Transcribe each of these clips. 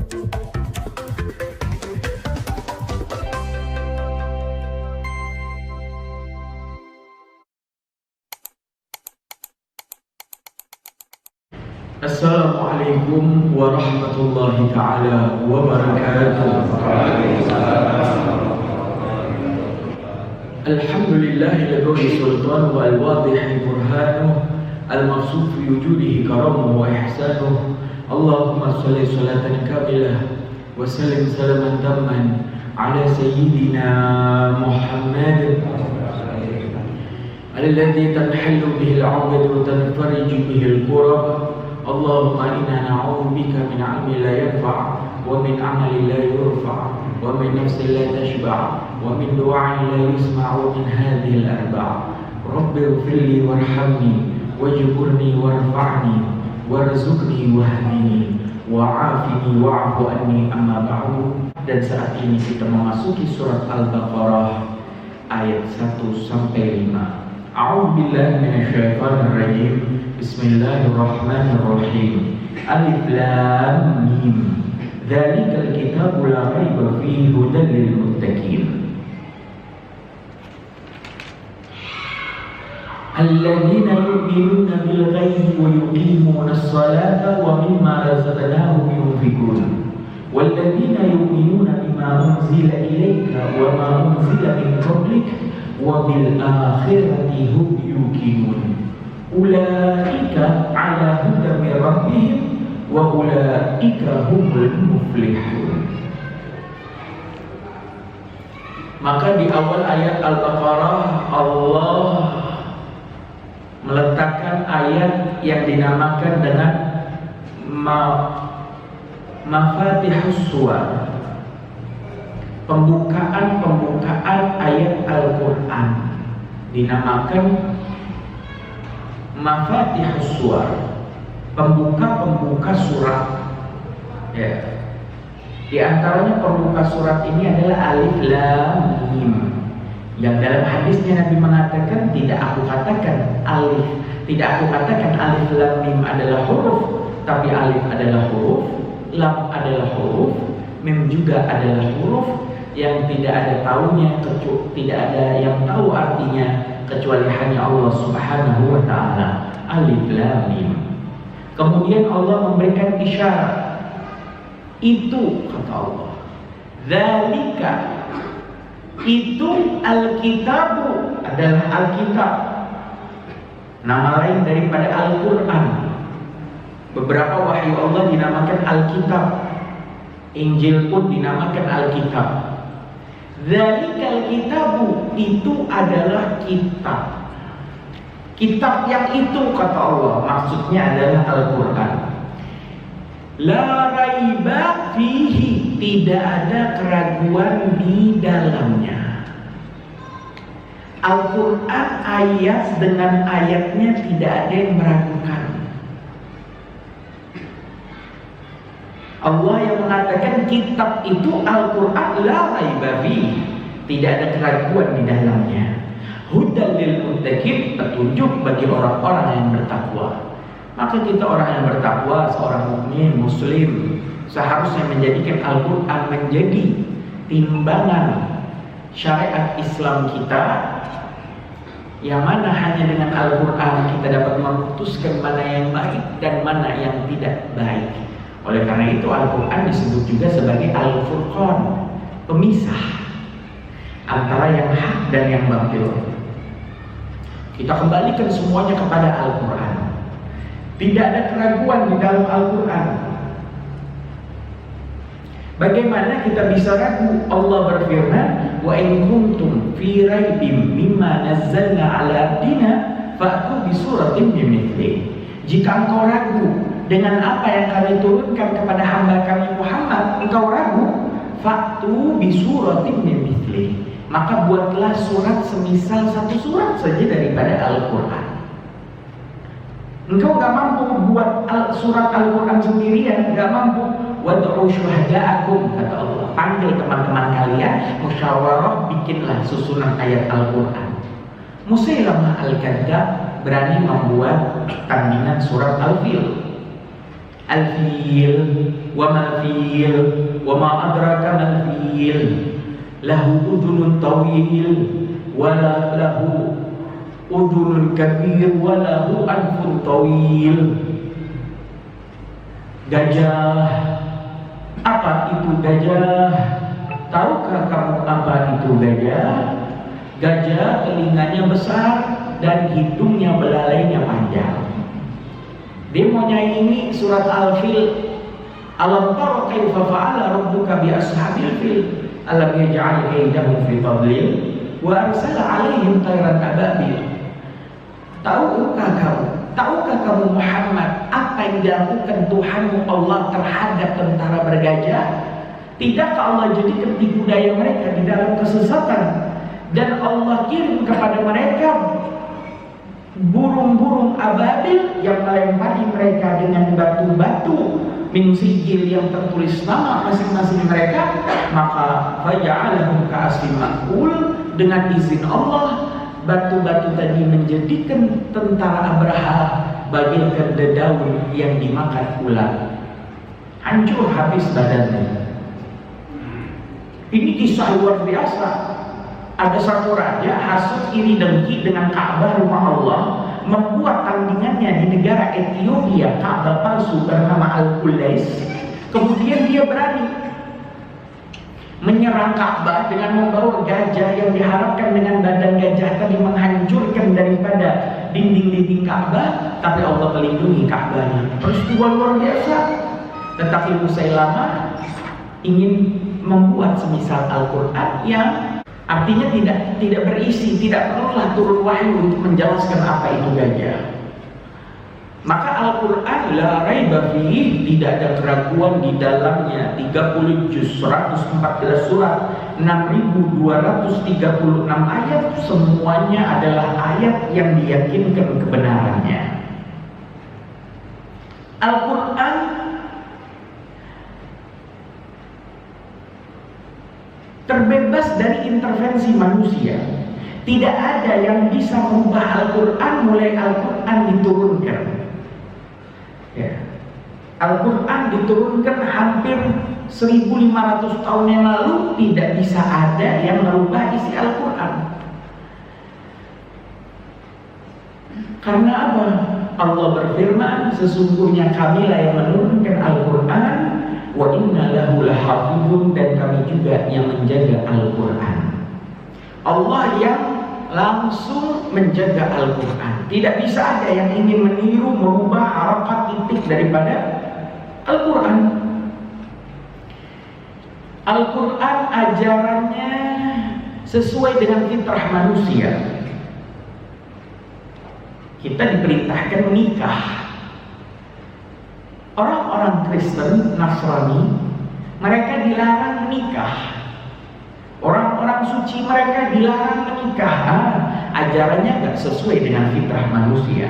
Assalamualaikum warahmatullahi ta'ala wabarakatuh. Alhamdulillahil ghani sultan wal wadih burhanuh al-maqsud fi wujudihi karamuhu wa ihsanuh. Allahumma shalli shalatan kamilah wa sallim salaman tamman ala sayyidina Muhammad alladhi tanhallu bihi al-'uqad wa tanfariju bihi al-kurab. Allahumma inna na'udzubika min 'ilmin la yanfa' wa min 'amalin la yurfa' wa min nafsin la tashba' wa min du'a'in la yusma' wa min hadhihi al-arba'. Rabbi ighfirli warhamni wajburni warfa'ni warzuqni wahdini wa'afini wa'fu anni amma ba'du. Dan saat ini kita memasuki surat Al-Baqarah ayat 1 sampai 5. A'udzubillahi minasyaitonir rajim. Bismillahirrahmanirrahim. Alif Lam Mim. Dzalikal kitabu la raiba fihi hudan lil muttaqin. Alladzina yu'minuna bil ghaibi wa yuqimuna as-salata wa mimma razaqnahum yunfiqun. Walladzina yu'minuna bima unzila ilayka wa ma unzila min qablik wa bil akhirati hum yuqinun. Ulaika ala hudan min rabbihim wa ulaika humul muflihun. Maka di awal ayat Al-Baqarah Allah meletakkan ayat yang dinamakan dengan Mafatihus Suwar, pembukaan ayat Al-Quran, dinamakan Mafatihus Suwar, pembuka surat. Ya. Di antaranya pembuka surat ini adalah Alif Lam Mim, yang dalam hadisnya Nabi mengatakan tidak aku katakan alif lam mim adalah huruf, tapi alif adalah huruf, lam adalah huruf, mim juga adalah huruf yang tidak ada taunya, tidak ada yang tahu artinya kecuali hanya Allah Subhanahu wa ta'ala. Alif Lam Mim. Kemudian Allah memberikan isyarat. Itu kata Allah. Dzalika, itu Alkitabu adalah Alkitab, nama lain daripada Al-Quran. Beberapa wahyu Allah dinamakan Alkitab. Injil pun dinamakan Alkitab. Dzalikal kitabu, itu adalah kitab. Kitab yang itu kata Allah, maksudnya adalah Al-Quran. La raiba fihi, tidak ada keraguan di dalamnya. Al-Quran ayat dengan ayatnya tidak ada yang meragukan. Allah yang mengatakan kitab itu Al-Quran, la raiba fihi, tidak ada keraguan di dalamnya. Hudan lil muttaqin, petunjuk bagi orang-orang yang bertakwa. Maka kita orang yang bertakwa, seorang mukmin muslim, seharusnya menjadikan Al-Quran menjadi timbangan syariat Islam kita, yang mana hanya dengan Al-Quran kita dapat memutuskan mana yang baik dan mana yang tidak baik. Oleh karena itu Al-Quran disebut juga sebagai Al-Furqan, pemisah antara yang hak dan yang batil. Kita kembalikan semuanya kepada Al-Quran. Tidak ada keraguan di dalam Al-Quran. Bagaimana kita bisa ragu? Allah berfirman, wa in kuntum fi raibim mimma nazzalna ala abdina fa'tu bi suratin bimithlihi. Jika engkau ragu dengan apa yang kami turunkan kepada hamba kami Muhammad, engkau ragu, fa'tu bi suratin bimithlihi, maka buatlah surat semisal satu surat saja daripada Al-Quran. Engkau gak mampu buat surat Al-Quran sendirian, gak mampu. Wad'u syuhada'akum, kata Allah, panggil teman-teman kalian, musyawarah, bikinlah susunan ayat Al-Quran. Musailamah Al-Kadzdzab berani membuat tandingan surat Al-Fil. Al-fil, wa mal fil, wa ma adraka mal fil, lahu udhunun tawil, wa lahu udhunun kabir, wa lahu anfun tawil. Gajah. Apa itu gajah? Tahukah kamu apa itu gajah? Gajah telinganya besar dan hidungnya belalainya panjang. Dia mau nyanyi surat Al-Fil. Alam tara kaifa fa'ala rabbuka bi ashabil fil alam yaj'al kaydahum fi tadlil wa arsala 'alaihim tayran ababil. Tahukah kamu Muhammad apa yang dilakukan Tuhanmu Allah terhadap tentara bergajah? Tidakkah Allah jadikan tipu daya mereka di dalam kesesatan, dan Allah kirim kepada mereka burung-burung ababil yang melempari mereka dengan batu-batu min sijil yang tertulis nama masing-masing mereka, maka faja'alahum ka'asfin ma'kul. Dengan izin Allah, batu-batu tadi menjadikan tentara Abraha bagaikan dedaun yang dimakan ular, hancur habis badannya. Ini kisah luar biasa. Ada satu raja hasut iri dengki dengan Ka'bah rumah Allah, membuat tandingannya di negara Ethiopia Ka'bah palsu bernama Al-Qulais. Kemudian dia berani menyerang Ka'bah dengan membawa gajah yang diharapkan dengan badan gajah tadi menghancurkan daripada dinding-dinding Ka'bah, tapi Allah melindungi Ka'bahnya. Peristiwa luar biasa. Tetapi Musailamah ingin membuat semisal Al-Qur'an yang artinya tidak berisi, tidak perlulah turun wahyu untuk menjelaskan apa itu gajah. Maka Al-Quran la raiba fihi, tidak ada keraguan di dalamnya. 30 juz, 114 surat, 6236 ayat, semuanya adalah ayat yang diyakinkan kebenarannya. Al-Quran terbebas dari intervensi manusia. Tidak ada yang bisa merubah Al-Quran mulai Al-Quran diturunkan. Ya. Al-Quran diturunkan hampir 1500 tahun yang lalu, tidak bisa ada yang merubah isi Al-Quran. Karena apa? Allah berfirman, sesungguhnya kamilah yang menurunkan Al-Quran, wa inna lahu lahafidun, dan kami juga yang menjaga Al-Quran. Allah yang langsung menjaga Al-Quran. Tidak bisa ada yang ingin meniru, merubah harakat titik daripada Al-Quran. Al-Quran ajarannya sesuai dengan fitrah manusia. Kita diperintahkan menikah. Orang-orang Kristen, Nasrani, mereka dilarang menikah. Orang-orang suci mereka dilarang menikah. Ajarannya gak sesuai dengan fitrah manusia.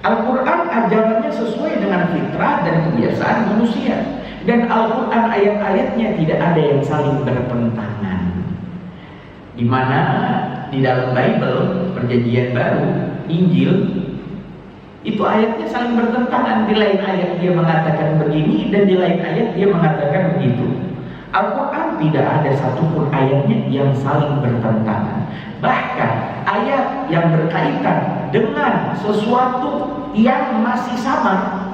Al-Quran ajarannya sesuai dengan fitrah dan kebiasaan manusia. Dan Al-Quran ayat-ayatnya tidak ada yang saling bertentangan. Di mana di dalam Bible, Perjanjian Baru, Injil, itu ayatnya saling bertentangan. Di lain ayat dia mengatakan begini, dan di lain ayat dia mengatakan begitu. Al-Quran tidak ada satupun ayatnya yang saling bertentangan. Bahkan ayat yang berkaitan dengan sesuatu yang masih samar,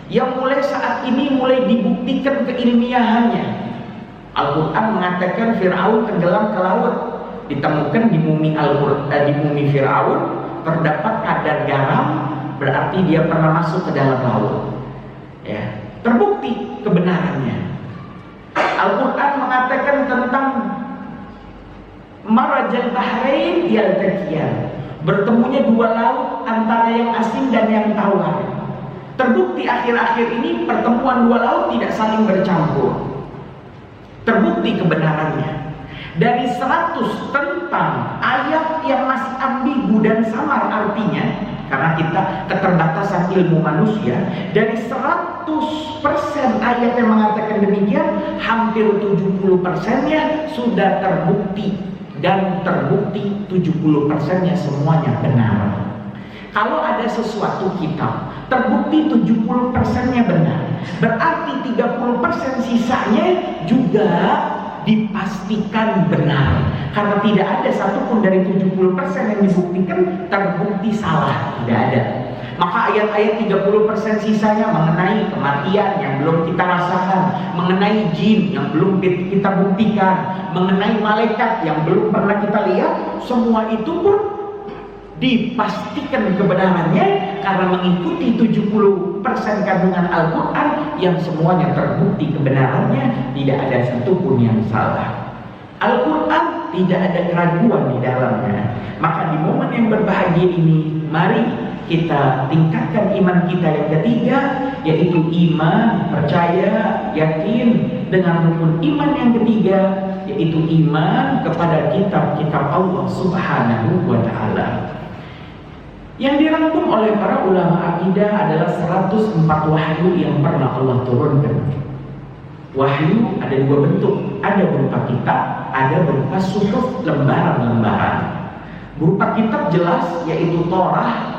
yang mulai saat ini mulai dibuktikan keilmiahannya. Al-Quran mengatakan Fir'aun tenggelam ke laut. Ditemukan di mumi di mumi Fir'aun terdapat kadar garam, berarti dia pernah masuk ke dalam laut. Ya, terbukti kebenarannya. Al-Quran mengatakan tentang marajal bahrain yaltaqiyan, bertemunya dua laut antara yang asin dan yang tawar. Terbukti akhir-akhir ini pertemuan dua laut tidak saling bercampur. Terbukti kebenarannya. Dari 100 tentang ayat yang masih ambigu dan samar artinya, karena kita keterbatasan ilmu manusia, dari 100% ayat yang mengatakan demikian, hampir 70%-nya sudah terbukti. Dan terbukti 70%-nya semuanya benar. Kalau ada sesuatu kitab terbukti 70%-nya benar. Berarti 30% sisanya juga dipastikan benar. Karena tidak ada satupun dari 70% yang dibuktikan terbukti salah, tidak ada. Maka ayat-ayat 30% sisanya mengenai kematian yang belum kita rasakan, mengenai jin yang belum kita buktikan, mengenai malaikat yang belum pernah kita lihat, semua itu pun dipastikan kebenarannya karena mengikuti 70% kandungan Al-Quran yang semuanya terbukti kebenarannya, tidak ada satupun yang salah. Al-Quran tidak ada keraguan di dalamnya. Maka di momen yang berbahagia ini, mari kita tingkatkan iman kita yang ketiga, yaitu iman, percaya, yakin dengan rukun iman yang ketiga, yaitu iman kepada kitab-kitab Allah Subhanahu wa Ta'ala. Yang dirangkum oleh para ulama akidah adalah 104 wahyu yang pernah Allah turunkan. Wahyu ada dua bentuk, ada berupa kitab, ada berupa suhuf, lembaran-lembaran. Berupa kitab jelas yaitu Torah.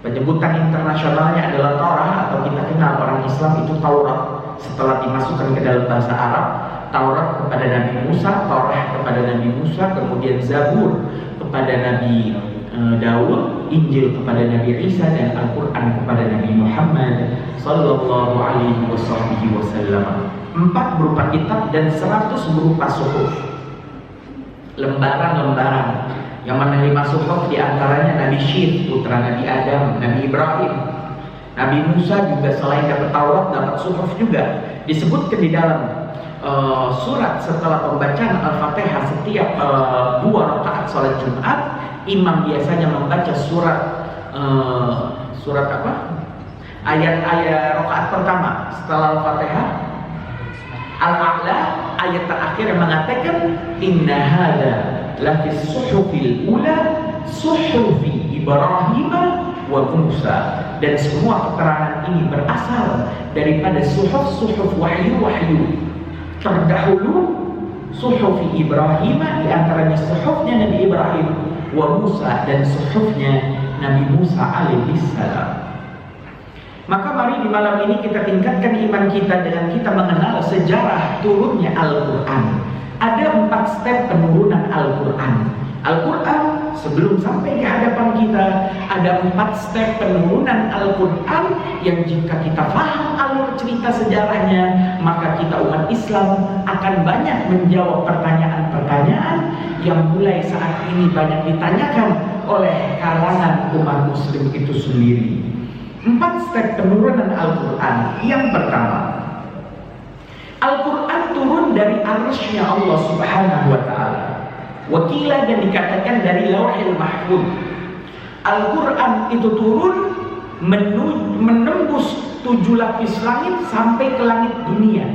Penyebutan internasionalnya adalah Torah, atau kita kenal orang Islam itu Taurat. Setelah dimasukkan ke dalam bahasa Arab, Taurat kepada Nabi Musa, Torah kepada Nabi Musa, kemudian Zabur kepada Nabi Daud, Injil kepada Nabi Isa, dan Al-Quran kepada Nabi Muhammad sallallahu alaihi wasallam. 4 berupa kitab dan 100 berupa suhuf, lembaran-lembaran. Yang menerima suhuf diantaranya Nabi Syith, putra Nabi Adam, Nabi Ibrahim. Nabi Musa juga selain dapat Taurat, dapat suhuf juga. Disebutkan di dalam surat setelah pembacaan Al-Fatihah setiap 2 rakaat salat Jumat, imam biasanya membaca surat apa? Ayat-ayat rakaat pertama setelah Al-Fatihah, Al-A'la, ayat terakhir yang mengatakan inna hada lafis suhufil ula suhufi Ibrahim wa Musa, dan semua keterangan ini berasal daripada suhuf-suhuf wahyu-wahyu terdahulu, suhufi Ibrahim, diantaranya suhufnya Nabi Ibrahim, wa Musa, dan suhufnya Nabi Musa alaihi salam. Maka mari di malam ini kita tingkatkan iman kita dengan kita mengenal sejarah turunnya Al-Quran. Ada 4 step penurunan Al-Quran. Al-Quran sebelum sampai di hadapan kita, ada 4 step penurunan Al-Quran yang jika kita paham alur cerita sejarahnya, maka kita umat Islam akan banyak menjawab pertanyaan-pertanyaan yang mulai saat ini banyak ditanyakan oleh kalangan umat Muslim itu sendiri. 4 step penurunan Al-Quran. Yang pertama, Al-Quran turun dari arsy-Nya Allah Subhanahu wa Ta'ala. Wakila, dan dikatakan dari Lauhil Mahfuz. Al-Quran itu turun menembus 7 lapis langit sampai ke langit dunia.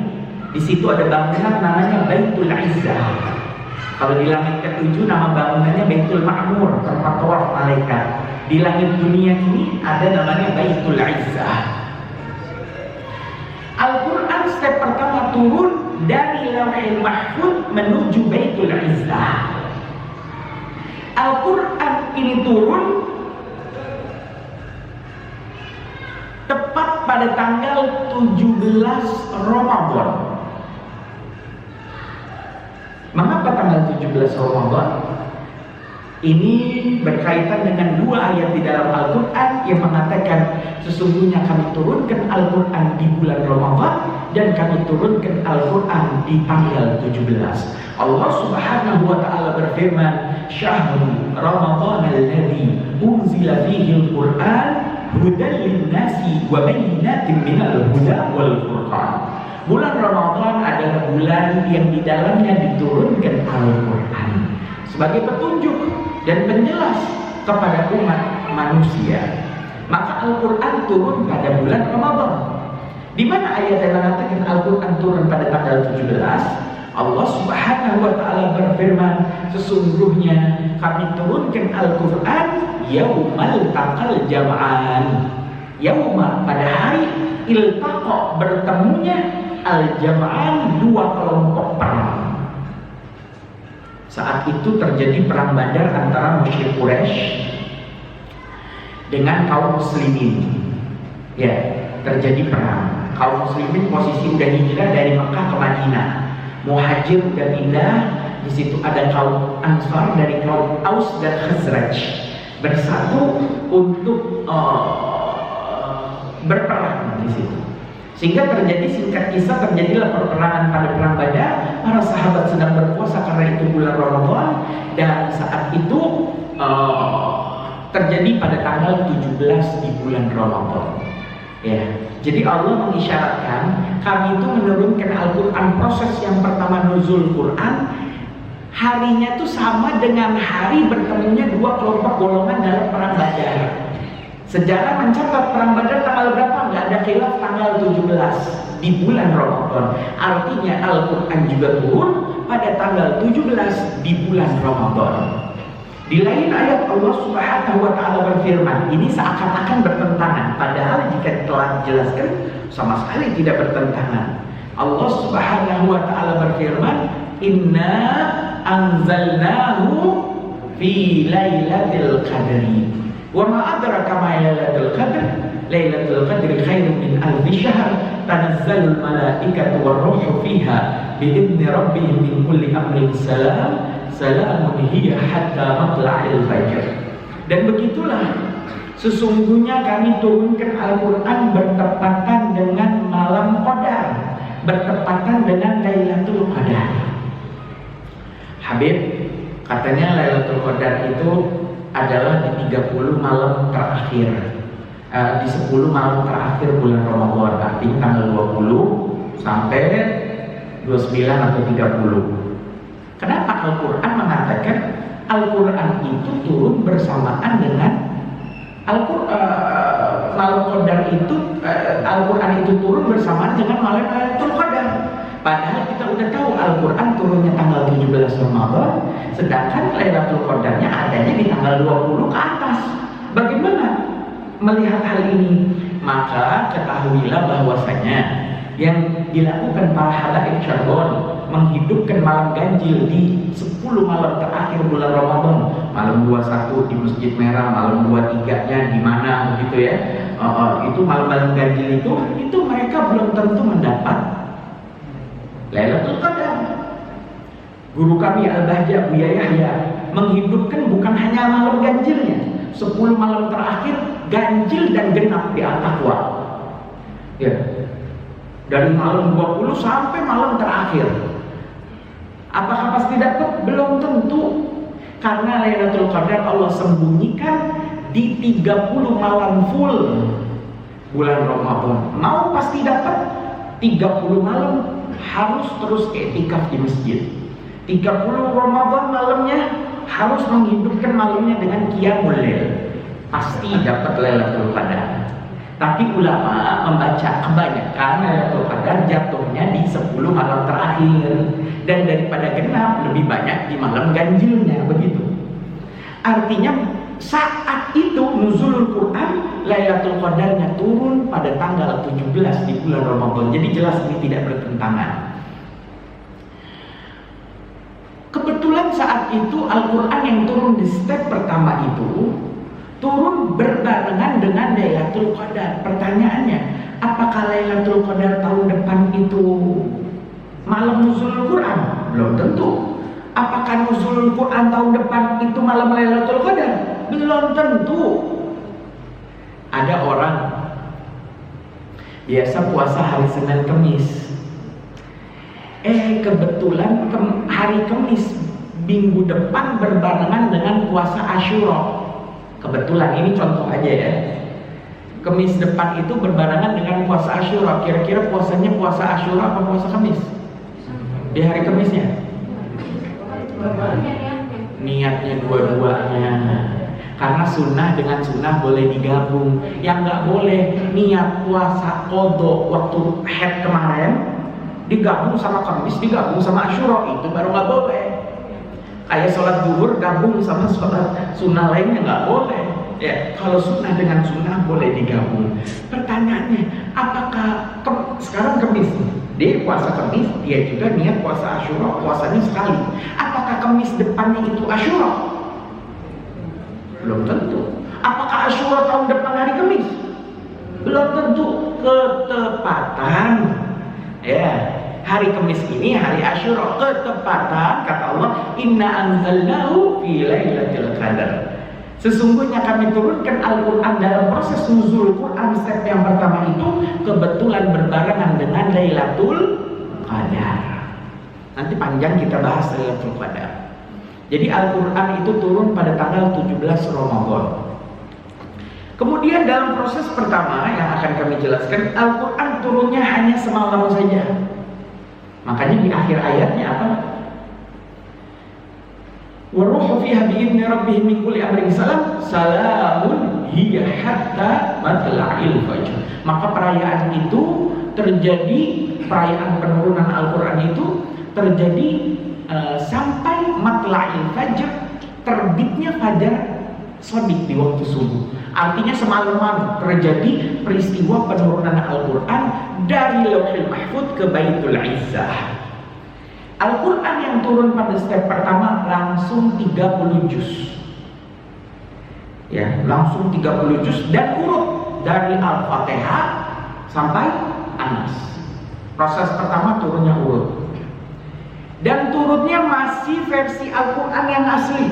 Di situ ada bangunan namanya Baitul Izzah. Kalau di langit ke-7 nama bangunannya Baitul Ma'mur, tempat tawaf malaikat. Di langit dunia ini ada namanya Baitul Izzah. Al-Quran step pertama turun dari Lauhil Mahfuz menuju Baitul Izzah. Al-Quran ini turun tepat pada tanggal 17 Ramadan. Mengapa tanggal 17 Ramadan? Ini berkaitan dengan 2 ayat di dalam Al-Quran yang mengatakan sesungguhnya kami turunkan Al-Quran di bulan Ramadan dan kami turunkan Al-Quran di tanggal 17. Allah Subhanahu wa Ta'ala berfirman, Syahrul Ramadan alladzi unzila fihi Al-Quran hudan lin-nasi wa bayyinatin minal huda wal furqan. Bulan Ramadan adalah bulan yang di dalamnya diturunkan Al-Quran sebagai petunjuk dan penjelas kepada umat manusia. Maka Al-Quran turun pada bulan Ramadan. Di mana ayat yang mengatakan Al-Quran turun pada tanggal 17? Allah Subhanahu wa Ta'ala berfirman, sesungguhnya kami turunkan Al-Quran yaumal taqal jam'an. Yauma, pada hari, iltaqa, bertemunya, al-jam'an, 2 kelompok perang. Saat itu terjadi perang Badar antara musyrik Quraisy dengan kaum muslimin. Ya, terjadi perang. Kaum muslimin posisi udah hijrah dari Mekah ke Madinah. Muhajir udah pindah. Di situ ada kaum Ansar dari kaum Aus dan Khazraj bersatu untuk berperang di situ. Sehingga terjadi, singkat kisah, terjadilah peperangan pada perang Badar. Para sahabat sedang berpuasa karena itu bulan Ramadan, dan saat itu terjadi pada tanggal 17 di bulan Ramadan. Ya, jadi Allah mengisyaratkan kami itu menurunkan Al-Quran, proses yang pertama nuzul Quran, harinya itu sama dengan hari bertemunya dua kelompok golongan dalam perang Badar. Sejarah mencatat perang Badar tanggal berapa? Nggak ada khilaf, tanggal 17 di bulan Ramadan. Artinya Al-Quran juga turun pada tanggal 17 di bulan Ramadan. Di lain ayat Allah Subhanahu wa Ta'ala berfirman, ini seakan-akan bertentangan, padahal jika telah dijelaskan sama sekali tidak bertentangan. Allah Subhanahu wa Ta'ala berfirman, inna anzalnahu fi lailatul qadri wa ma adraka ma lailatul qadr lailatul qadri khairun min alfi syahr tanazzalul malaikatu war-ruhu fiha biidzni rabbihim min kulli amrin salamun hiya hatta matla'il fajr. Dan begitulah sesungguhnya kami turunkan Al-Quran bertepatan dengan malam Qadar, bertepatan dengan Lailatul Qadar. Habib, katanya Lailatul Qadar itu adalah di 30 malam terakhir, di 10 malam terakhir bulan Ramadan, artinya tanggal 20 sampai 29 atau 30. Kenapa Al-Quran mengatakan Al-Quran itu turun bersamaan dengan malam Qadar itu, Al-Quran itu turun bersamaan dengan malam Lailatul Qadar. Padahal kita udah tahu Al-Quran turunnya tanggal 17 Ramadan, sedangkan Lailatul Qadarnya adanya di tanggal 20 ke atas. Bagaimana melihat hal ini? Maka ketahuilah bahwasanya yang dilakukan para halaik syarbon menghidupkan malam ganjil di 10 malam terakhir bulan Ramadan, malam 21 di Masjid Merah, malam 23-nya di mana begitu ya. Itu malam-malam ganjil itu mereka belum tentu mendapat Lailatul Qadar. Guru kami Al-Bahjah Buya Yahya menghidupkan bukan hanya malam ganjilnya, 10 malam terakhir ganjil dan genap di Al-Taqwa. Ya. Dari malam 20 sampai malam terakhir. Apakah pasti dapat? Belum tentu. Karena Lailatul Qadar Allah sembunyikan di 30 malam full bulan Ramadan. Mau pasti dapat 30 malam harus terus i'tikaf di masjid. 30 Ramadan malamnya harus menghidupkan malamnya dengan qiyamul lail. Pasti dapat Lailatul Qadar. Tapi ulama membaca kebanyakan Lailatul Qadar jatuhnya di 10 malam terakhir, dan daripada genap lebih banyak di malam ganjilnya, begitu. Artinya saat itu nuzulul Quran, Lailatul Qadarnya turun pada tanggal 17 di bulan Ramadan. Jadi jelas ini tidak bertentangan. Kebetulan saat itu Al-Quran yang turun di step pertama itu turun berbarengan dengan Lailatul Qadar. Pertanyaannya, apakah Lailatul Qadar tahun depan itu malam nuzulul Quran? Belum tentu. Apakah nuzulul Quran tahun depan itu malam Lailatul Qadar? Belum tentu. Ada orang biasa puasa hari Senin Kemis. Kebetulan hari Kemis minggu depan berbarengan dengan puasa Asyura. Kebetulan, ini contoh aja ya. Kemis depan itu berbarengan dengan puasa Asyura. Kira-kira puasanya puasa Asyura apa puasa Kemis? Di hari Kemisnya? Niatnya dua-duanya. Karena sunnah dengan sunnah boleh digabung. Yang nggak boleh niat puasa qadha waktu haid kemarin digabung sama Kemis, digabung sama Asyura, itu baru nggak boleh. Kayak sholat zuhur gabung sama sholat sunnah lainnya nggak boleh. Ya, kalau sunnah dengan sunnah boleh digabung. Pertanyaannya, apakah sekarang Kemis, dia puasa Kemis, dia juga niat puasa Asyura, puasanya sekali. Apakah Kemis depannya itu Asyura? Belum tentu. Apakah Asyura tahun depan hari Kemis? Belum tentu ketepatan. Ya, hari Kamis ini hari Asyura, ketepatan kata Allah, inna anzalnahu fi lailatul qadar. Sesungguhnya kami turunkan Al-Quran dalam proses nuzul Quran step yang pertama itu kebetulan berbarengan dengan Lailatul Qadar. Nanti panjang kita bahas Lailatul Qadar. Jadi Al-Quran itu turun pada tanggal 17 Ramadan. Kemudian dalam proses pertama yang akan kami jelaskan, Al-Quran turunnya hanya semalam saja. Makanya di akhir ayatnya apa? Waruhu fiha bi'idni rabbihim min kulli amrin salamun hiya hatta matla'il fajr. Maka perayaan itu terjadi, perayaan penurunan Al-Quran itu terjadi sampai matla'il fajr, terbitnya fajar sodik di waktu subuh. Artinya semalaman terjadi peristiwa penurunan Al-Quran dari Lauhul Mahfuz ke Baitul Izzah. Al-Quran yang turun pada step pertama langsung 30 juz. Ya, langsung 30 juz dan urut dari Al-Fatihah sampai An-Nas. Proses pertama turunnya urut. Dan turunnya masih versi Al-Quran yang asli.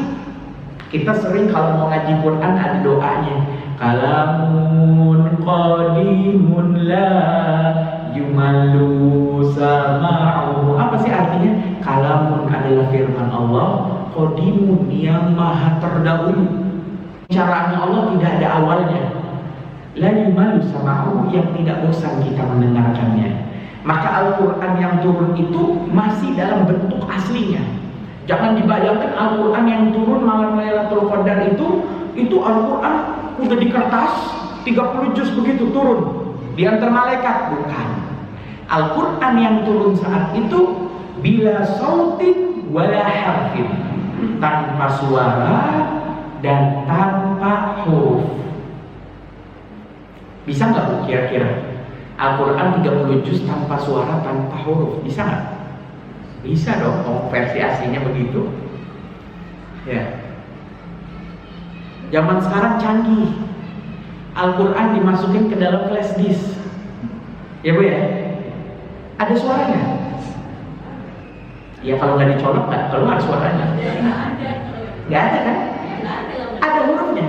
Kita sering kalau mau ngaji Quran ada doanya. Kalamun qadimun la yumallu sama'u. Apa sih artinya? Kalamun adalah firman Allah, qadimun yang maha terdahulu. Bicaraannya Allah tidak ada awalnya. La yumallu sama'u, yang tidak bosan kita mendengarkannya. Maka Al-Quran yang turun itu masih dalam bentuk aslinya. Jangan dibayangkan Al-Quran yang turun malam Lailatul Qadar itu Al-Quran udah di kertas 30 juz begitu turun diantar malaikat. Bukan. Al-Quran yang turun saat itu bila sautin wala harfin, tanpa suara dan tanpa huruf. Bisa nggak Bu kira-kira Al-Quran 30 juz tanpa suara tanpa huruf? Bisa nggak? Bisa dong, versi aslinya begitu. Ya. Zaman sekarang canggih. Al-Quran dimasukin ke dalam flash disk. Ya Bu ya? Ada suaranya? Ya kalau nggak dicolok nggak keluar suaranya. Nggak ada kan? Ada hurufnya.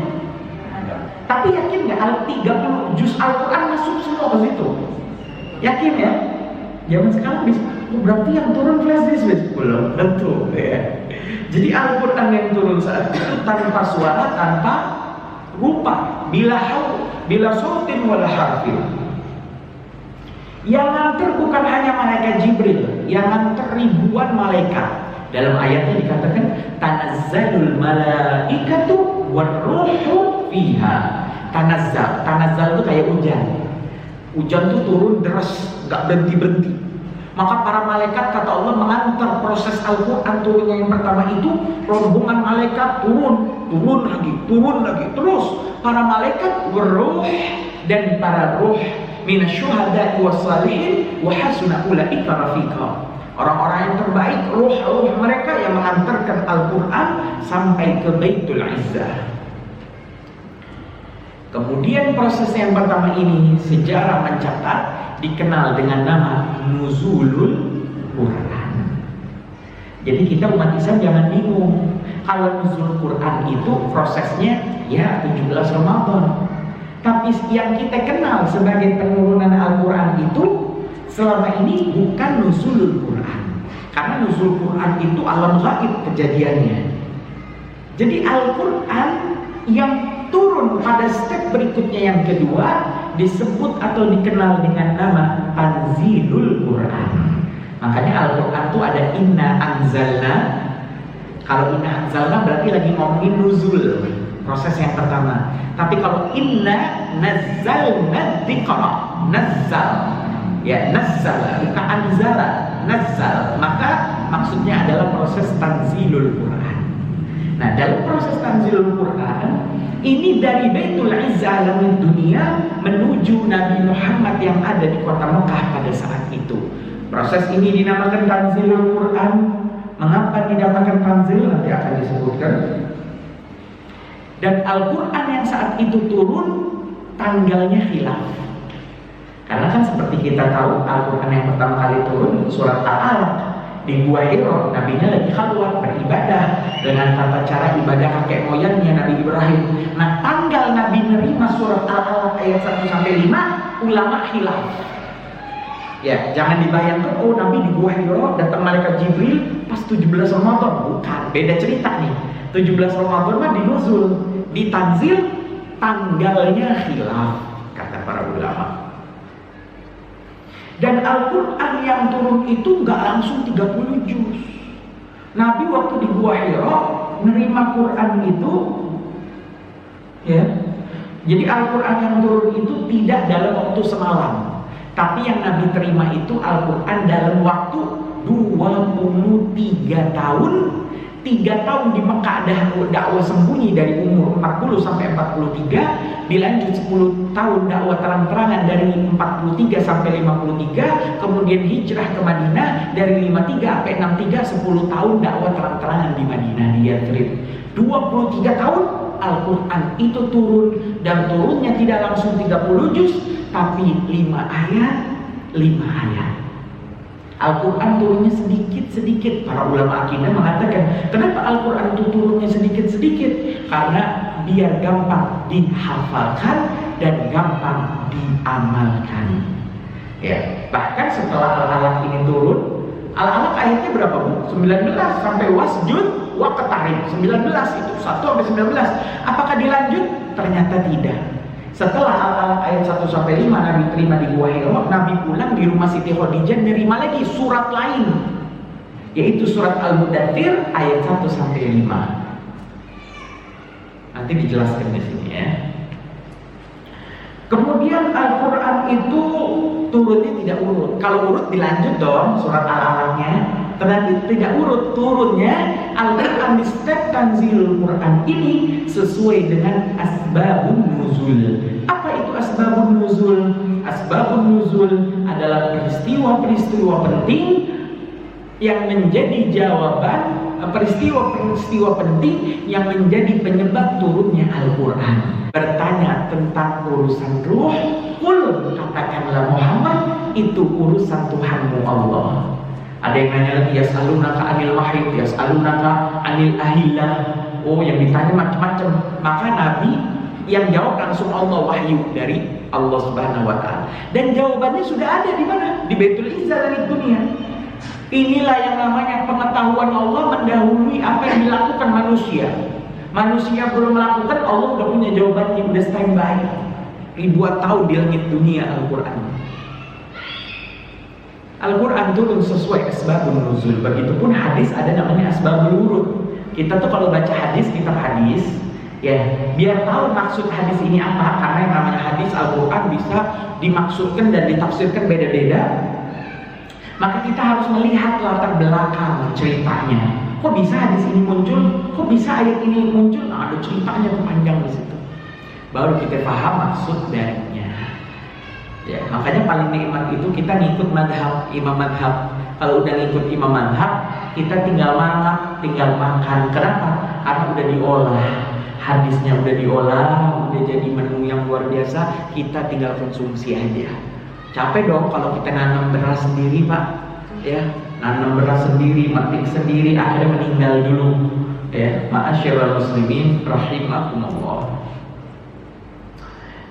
Tapi yakin nggak 30 juz Al-Quran masuk semua ke situ? Yakin ya? Zaman sekarang bisa. Berarti yang turun flash disk belum tentu ya. Jadi Al-Quran yang turun saat itu tanpa suara, tanpa rupa, bila sautin wala harfin. Yang nganter bukan hanya malaikat Jibril, yang nganter ribuan malaikat. Dalam ayatnya dikatakan tanazzalul malaikatu warruhu fiha. Tanazzal itu kayak hujan. Hujan itu turun deras, gak berhenti-berhenti. Maka para malaikat kata Allah mengantar proses Al-Quran turunnya yang pertama itu, rombongan malaikat turun lagi, terus para malaikat berruh dan para ruh minasyuhada'i wassalihin wa hasuna ulaika rafiqa. Orang-orang yang terbaik, ruh-ruh mereka yang mengantarkan Al-Quran sampai ke Baitul Izzah. Kemudian proses yang pertama ini sejarah mencatat dikenal dengan nama Nuzulul Quran. Jadi kita umat Islam jangan bingung. Kalau Nuzul Quran itu prosesnya ya 17 Ramadan. Tapi yang kita kenal sebagai penurunan Al-Quran itu selama ini bukan Nuzulul Quran. Karena Nuzul Quran itu alam gaib kejadiannya. Jadi Al-Quran yang turun pada step berikutnya yang kedua disebut atau dikenal dengan nama Tanzilul Quran. Makanya Al-Quran itu ada inna anzalna. Kalau inna anzalna berarti lagi ngomongin nuzul, proses yang pertama. Tapi kalau inna nazzalna dzikra, nazzal, ya nazzal, bukan anzala, nazzal, maka maksudnya adalah proses Tanzilul Quran. Nah, dalam proses Tanzilul Quran ini dari Baitul Izzah langit dunia menuju Nabi Muhammad yang ada di kota Mekah pada saat itu. Proses ini dinamakan Tanzilul Quran. Mengapa dinamakan Tanzil? Nanti akan disebutkan. Dan Al-Quran yang saat itu turun tanggalnya khilaf. Karena kan seperti kita tahu Al-Quran yang pertama kali turun surat Al-Alaq di Gua Hira, nabinya lagi khalwat beribadah dengan tata cara ibadah kakek moyangnya Nabi Ibrahim. Nah, tanggal Nabi nerima surat Al-Alaq ayat 1-5 ulama khilaf. Ya, jangan dibayangkan oh Nabi di Gua Hira datang malaikat Jibril pas 17 Ramadan. Bukan, beda cerita nih. 17 Ramadan mah dinuzul, ditanzil tanggalnya khilaf kata para ulama. Dan Al-Quran yang turun itu nggak langsung 30 juz. Nabi waktu di Gua Hira nerima Quran itu, ya. Jadi Al-Quran yang turun itu tidak dalam waktu semalam, tapi yang Nabi terima itu Al-Quran dalam waktu 23 tahun. 3 tahun di Mekah dakwah sembunyi dari umur 40 sampai 43, dilanjut 10 tahun dakwah terang-terangan dari 43 sampai 53, kemudian hijrah ke Madinah dari 53 sampai 63, 10 tahun dakwah terang-terangan di Madinah di Yathrib. 23 tahun Al-Quran itu turun, dan turunnya tidak langsung 30 juz, tapi 5 ayat, 5 ayat. Al-Quran turunnya sedikit-sedikit. Para ulama akidah mengatakan, kenapa Al-Quran itu turunnya sedikit-sedikit? Karena biar gampang dihafalkan dan gampang diamalkan. Ya, bahkan setelah Al-Alaq ini turun, Al-Alaq ayatnya berapa, Bu? 19 sampai wasjud waqtarib. 19 itu 1 sampai 19. Apakah dilanjut? Ternyata tidak. Setelah Al-Alaq ayat 1-5 Nabi terima di Gua Hira, Nabi pulang di rumah Siti Khadijah nerima lagi surat lain, yaitu surat Al-Mudaththir ayat 1-5. Nanti dijelaskan di sini ya. Kemudian Al-Quran itu turunnya tidak urut. Kalau urut dilanjut dong surat Al-Alaqnya. Tetapi tidak urut turunnya. Al-Quran di setiap tanzilul Quran ini sesuai dengan asbabun nuzul. Apa itu asbabun nuzul? Asbabun nuzul adalah peristiwa-peristiwa penting yang menjadi jawaban, peristiwa-peristiwa penting yang menjadi penyebab turunnya Al-Quran. Bertanya tentang urusan ruh, qul, katakanlah Muhammad, itu urusan Tuhanmu Allah. Ada yang nanya lagi, yas'alunaka anil mahid, yas'alunaka anil ahillah. Oh, yang ditanya macam-macam. Maka Nabi yang jawab langsung Allah, wahyu dari Allah Subhanahu wa Ta'ala. Dan jawabannya sudah ada di mana? Di Baitul Izzah dari dunia. Inilah yang namanya pengetahuan Allah mendahului apa yang dilakukan manusia. Manusia belum melakukan, Allah udah punya jawabannya, udah standby. Ribuan tahun di langit dunia Al-Quran. Al-Quran turun sesuai asbabun nuzul. Begitupun hadis ada namanya asbabul wurud. Kita tuh kalau baca hadis, kitab hadis, ya biar tahu maksud hadis ini apa. Karena yang namanya hadis Al-Quran bisa dimaksudkan dan ditafsirkan beda-beda. Maka kita harus melihat latar belakang ceritanya. Kok bisa hadis ini muncul? Kok bisa ayat ini muncul? Nah, ada ceritanya panjang di situ. Baru kita paham maksud darinya. Ya, makanya paling nikmat itu kita ngikut madhab, imam madhab. Kalau udah ngikut imam madhab, kita tinggal makan. Kenapa? Karena udah diolah, hadisnya udah diolah, udah jadi menu yang luar biasa. Kita tinggal konsumsi aja. Capek dong kalau kita nanam beras sendiri, Pak. Ya, nanam beras sendiri, metik sendiri, akhirnya meninggal dulu. Ya, ma'asyiral muslimin rahimakumullah.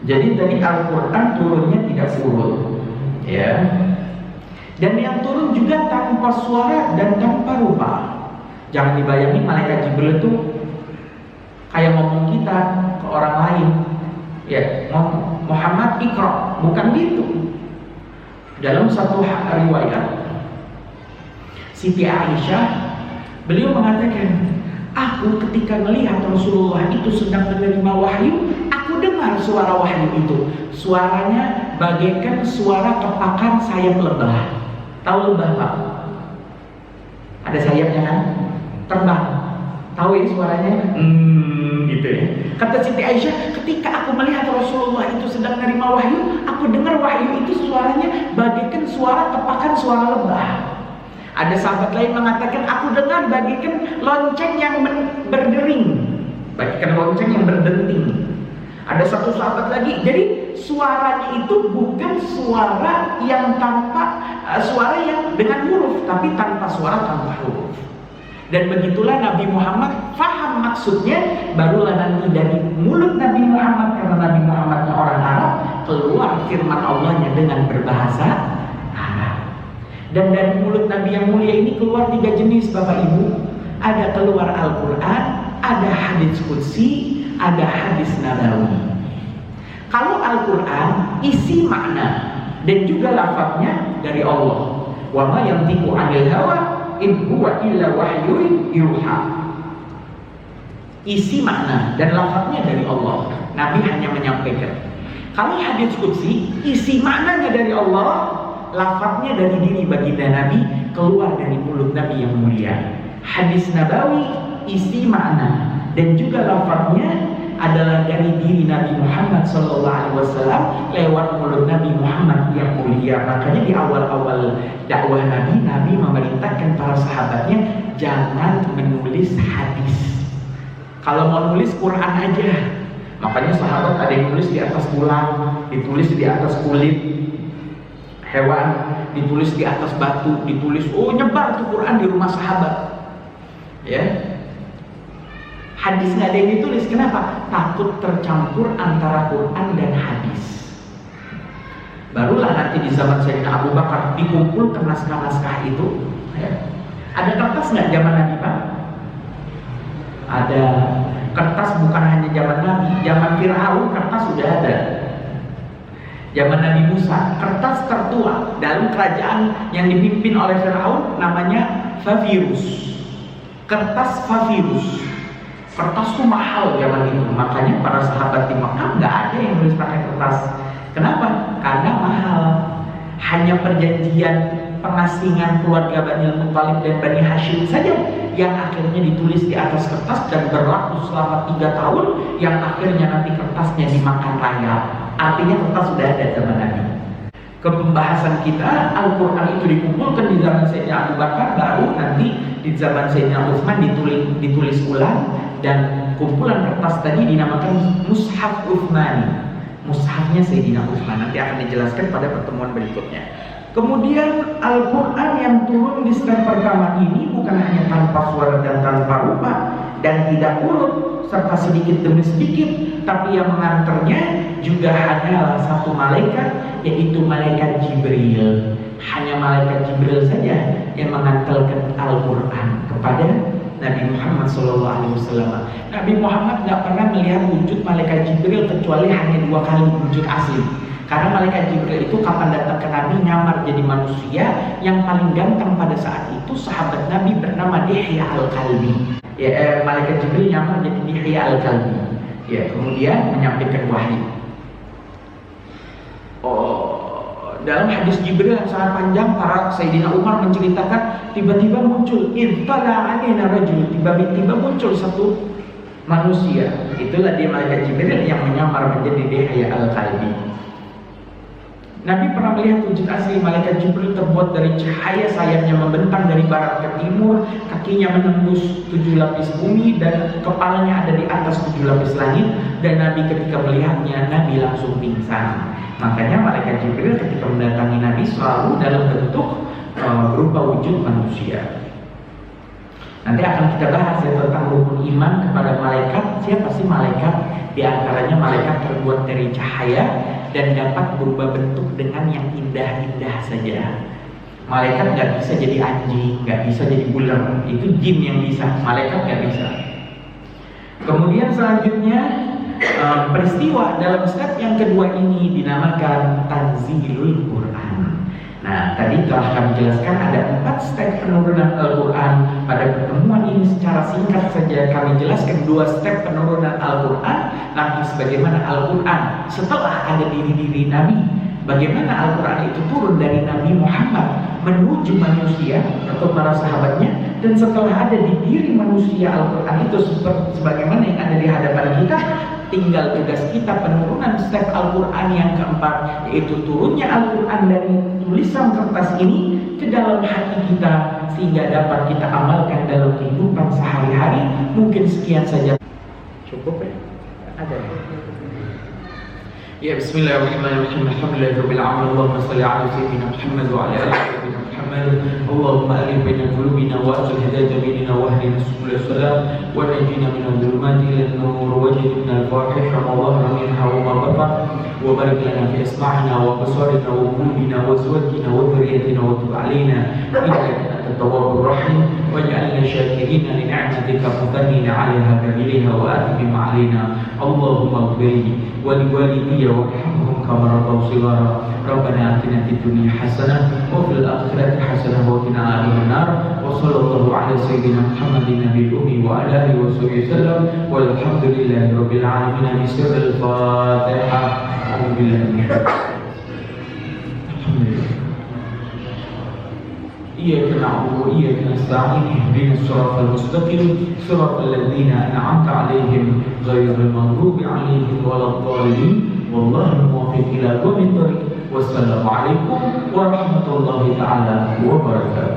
Jadi tadi Al-Quran turunnya tidak urut, ya. Dan yang turun juga tanpa suara dan tanpa rupa. Jangan dibayangin malaikat Jibril itu kayak ngomong kita ke orang lain, ya, Muhammad Iqra, bukan gitu. Dalam satu riwayat Siti Aisyah, beliau mengatakan, aku ketika melihat Rasulullah itu sedang menerima wahyu, aku dengar suara wahyu itu. Suaranya bagaikan suara kepakan sayap lebah. Tahu lebah, Pak? Ada sayapnya kan? Terbang. Tahu ya suaranya? Gitu ya. Kata Siti Aisyah, ketika aku melihat Rasulullah itu sedang menerima wahyu, aku dengar wahyu itu suaranya bagaikan suara kepakan suara lebah. Ada sahabat lain mengatakan, aku dengar bagaikan lonceng yang berdering, bagaikan lonceng yang berdenting. Ada satu sahabat lagi, jadi suaranya itu bukan suara yang tanpa suara yang dengan huruf, tapi tanpa suara, tanpa huruf. Dan begitulah Nabi Muhammad faham maksudnya, barulah nanti dari mulut Nabi Muhammad, karena Nabi Muhammadnya orang Arab, keluar firman Allahnya dengan berbahasa Arab. Dan dari mulut Nabi yang mulia ini keluar 3 jenis Bapak Ibu. Ada keluar Al-Quran, ada hadis qudsi, ada hadis nabawi. Kalau Al-Quran isi makna dan juga lafaznya dari Allah. Wa ma yantiqu 'anil hawa in huwa illa wahyun yuha. Isi makna dan lafaznya dari Allah. Nabi hanya menyampaikan. Kalau hadis qudsi, isi maknanya dari Allah, lafaznya dari diri baginda Nabi, keluar dari mulut Nabi yang mulia. Hadis nabawi, isi makna dan juga lafaznya adalah dari diri Nabi Muhammad SAW lewat mulut Nabi Muhammad yang mulia. Makanya di awal-awal dakwah Nabi memerintahkan para sahabatnya jangan menulis hadis. Kalau mau nulis Quran aja. Makanya sahabat ada yang nulis di atas tulang, ditulis di atas kulit hewan, ditulis di atas batu, ditulis, nyebar tuh Quran di rumah sahabat. Ya. Hadis nggak ada yang ditulis, kenapa? Takut tercampur antara Quran dan hadis. Barulah nanti di zaman Sayyidina Abu Bakar dikumpulkan naskah-naskah itu. Ya. Ada kertas nggak zaman Nabi Pak? Ada. Kertas bukan hanya zaman Nabi, zaman Fir'aun kertas sudah ada. Zaman Nabi Musa, kertas tertua dalam kerajaan yang dipimpin oleh Fir'aun namanya Papyrus. Kertas Papyrus. Kertas itu mahal zaman itu, makanya para sahabat di Mekah nggak ada yang nulis pakai kertas. Kenapa? Karena mahal. Hanya perjanjian pengasingan keluarga Bani Muthalib dan Bani Hashim saja yang akhirnya ditulis di atas kertas dan berlaku selama 3 tahun, yang akhirnya nanti kertasnya dimakan rayap. Artinya kertas sudah ada zaman Nabi. Ke pembahasan kita, Al-Quran itu dikumpulkan di zaman Sayyidina Abu Bakar, baru nanti di zaman Sayyidina Utsman ditulis ulang, dan kumpulan kertas tadi dinamakan Mushaf Utsmani. Mushafnya Sayyidina Utsman nanti akan dijelaskan pada pertemuan berikutnya. Kemudian Al-Quran yang turun di step pertama ini bukan hanya tanpa suara dan tanpa rupa dan tidak urut serta sedikit demi sedikit, tapi yang mengantarnya juga hanyalah satu malaikat, yaitu malaikat Jibril. Hanya malaikat Jibril saja yang mengantarkan Al-Quran kepada Nabi Muhammad SAW. Nabi Muhammad nggak pernah melihat wujud malaikat Jibril kecuali hanya 2 kali wujud asli. Karena malaikat Jibril itu kapan datang ke Nabi nyamar jadi manusia. Yang paling ganteng pada saat itu sahabat Nabi bernama Dihya Al-Kalbi. Malaikat Jibril nyamar jadi Dihya Al-Kalbi. Kemudian menyampaikan wahyu. Dalam hadis Jibril yang sangat panjang, para Sayyidina Umar menceritakan tiba-tiba muncul intala alaina rajul, tiba-tiba muncul satu manusia. Itulah dia malaikat Jibril yang menyamar menjadi Dihya Al-Kalbi. Nabi pernah melihat wujud asli malaikat Jibril terbuat dari cahaya, sayapnya membentang dari barat ke timur, kakinya menembus 7 lapis bumi, dan kepalanya ada di atas 7 lapis langit. Dan Nabi ketika melihatnya, Nabi langsung pingsan. Makanya malaikat Jibril ketika mendatangi Nabi selalu dalam bentuk berupa wujud manusia. Nanti akan kita bahas tentang rukun iman kepada malaikat. Siapa sih malaikat? Di antaranya malaikat terbuat dari cahaya dan dapat berubah bentuk dengan yang indah-indah saja. Malaikat nggak bisa jadi anjing, nggak bisa jadi ular. Itu jin yang bisa, malaikat nggak bisa. Kemudian selanjutnya peristiwa dalam step yang kedua ini dinamakan Tanzilul Quran. Nah, tadi telah kami jelaskan ada 4 step penurunan Al-Quran. Pada pertemuan ini secara singkat saja kami jelaskan 2 step penurunan Al-Quran. Nanti sebagaimana Al-Quran setelah ada diri-diri Nabi, bagaimana Al-Quran itu turun dari Nabi Muhammad menuju manusia atau para sahabatnya, dan setelah ada di diri manusia Al-Quran itu sebagaimana yang ada di hadapan kita, tinggal tugas kita penurunan step Al-Quran yang keempat, yaitu turunnya Al-Quran dari tulisan kertas ini ke dalam hati kita sehingga dapat kita amalkan dalam kehidupan sehari-hari. Mungkin sekian saja. Cukup ya? Ada ya? Ya, bismillahirrahmanirrahim. Alhamdulillahirabbil alamin. Allahumma shalli ala sayyidina Muhammad wa ala ali sayyidina Muhammad. Allahumma alif baina qulubina wa aslih hidayata bainina wa ahdina subul salam wa najina min adh-dhulumati ila an-nur wa jannibna al-fawahisha ma dhahara minha wa ma batan wa barik lana fi asma'ina wa absarina wa qulubina wa azwajina wa dhurriyyatina wa tub alaina innaka antat tawwabur rahim waj'alna syakirina li ni'matika mutannina 'alaiha kamiliha wa athim 'alaina. Allahumma ighfir ولوالدي وارحمهم كما ربوا صغارا ربنا آتنا في الدنيا حسنة وفي الآخرة حسنة وقنا عذاب النار وصلى الله على سيدنا محمد النبي الأمي وعلى آله وصحبه وسلم والحمد لله رب العالمين بسر الفاتحة. أعوذ بالله من الشيطان الحمد لله إياك نعبد وإياك نستعين اهدنا الصراط المستقيم صراط الذين أنعمت عليهم غير المغضوب عليهم ولا الضالين والله الموفق إلى كل طريق. والسلام عليكم ورحمة الله تعالى وبركاته.